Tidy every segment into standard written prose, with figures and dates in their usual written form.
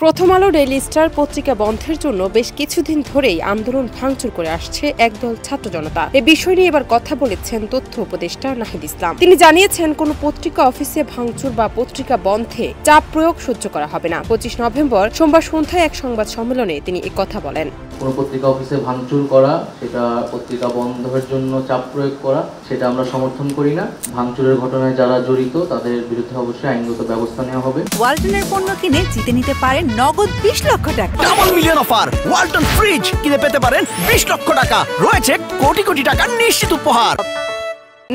প্রথম আলো daily star পত্রিকা বন্ধের জন্য বেশ কিছুদিন ধরেই আন্দোলন ভাঙচুর করে আসছে একদল ছাত্র জনতা। এ বিষয় নিয়ে এবার কথা বলেছেন তথ্য উপদেষ্টা নাহিদ ইসলাম। তিনি জানিয়েছেন, কোন পত্রিকা অফিসে ভাঙচুর বা পত্রিকা বন্ধে চাপ প্রয়োগ সহ্য করা হবে না। 25 নভেম্বর সোমবার সন্ধ্যায় এক সংবাদ সম্মেলনে তিনি কথা বলেন। কোনো পত্রিকা অফিসে ভাঙচুর করা, সেটা পত্রিকা বন্ধের জন্য চাপ প্রয়োগ করা, সেটা আমরা সমর্থন করি না। ভাঙচুরের ঘটনায় যারা জড়িত তাদের বিরুদ্ধে অবশ্যই আইনগত ব্যবস্থা নেওয়া হবে। ওয়ালটনের পণ্য কিনে জিতে নিতে পারেন নগদ 20 লক্ষ টাকা। Double million offer! Walton fridge কিনে পেতে পারেন 20 লক্ষ টাকা। রয়েছে কোটি কোটি টাকার নিশ্চিত উপহার।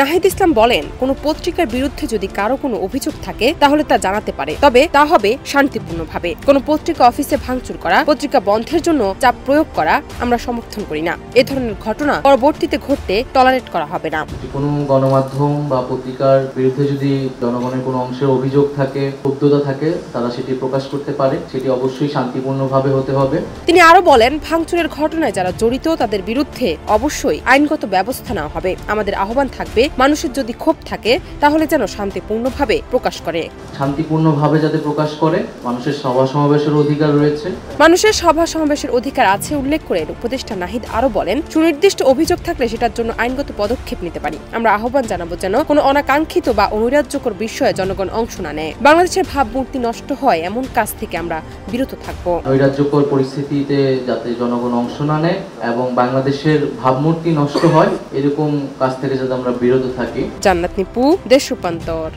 নাহিদ ইসলাম বলেন, কোনো পত্রিকার বিরুদ্ধে যদি কারো কোনো অভিযোগ থাকে তাহলে তা জানাতে পারে, তবে তা হবে শান্তিপূর্ণভাবে। কোনো পত্রিকা অফিসে ভাঙচুর করা, পত্রিকা বন্ধের জন্য চাপ প্রয়োগ করা আমরা সমর্থন করি না। এ ধরনের ঘটনা পরবর্তীতে ঘটতে টলারেট করা হবে না। কোনো গণমাধ্যম বা পত্রিকার বিরুদ্ধে যদি জনগণের কোনো অংশের অভিযোগ থাকে, ক্ষুব্ধতা থাকে, তারা সেটি প্রকাশ করতে পারে। সেটি অবশ্যই শান্তিপূর্ণভাবে হতে হবে। তিনি আরো বলেন, ভাঙচুরের ঘটনায় যারা জড়িত তাদের বিরুদ্ধে অবশ্যই আইনগত ব্যবস্থা নেওয়া হবে। আমাদের আহ্বান থাকবে, মানুষের যদি ক্ষোভ থাকে তাহলে যেন শান্তিপূর্ণভাবে প্রকাশ করে। শান্তিপূর্ণভাবে যাতে প্রকাশ করে। মানুষের সভা সমাবেশের অধিকার রয়েছে। মানুষের সভা সমাবেশের অধিকার আছে উল্লেখ করে উপদেষ্টা নাহিদ আরো বলেন, সুনির্দিষ্ট অভিযোগ থাকলে সেটার জন্য আইনগত পদক্ষেপ নিতে পারি। আমরা আহ্বান জানাবো যেন কোনো অনাকাঙ্ক্ষিত বা অনৈরাজ্যকর বিষয়ে জনগণ অংশ না নেয়। বাংলাদেশের ভাবমূর্তি নষ্ট হয় এমন কাজ থেকে আমরা বিরত থাকবো। নৈরাজ্যকর পরিস্থিতিতে যাতে জনগণ অংশ না নেয় এবং বাংলাদেশের ভাবমূর্তি নষ্ট হয়, এরকম কাজ থেকে যাতে আমরা বিরত থাকি। জান্নাত নিপু, দেশ রূপান্তর।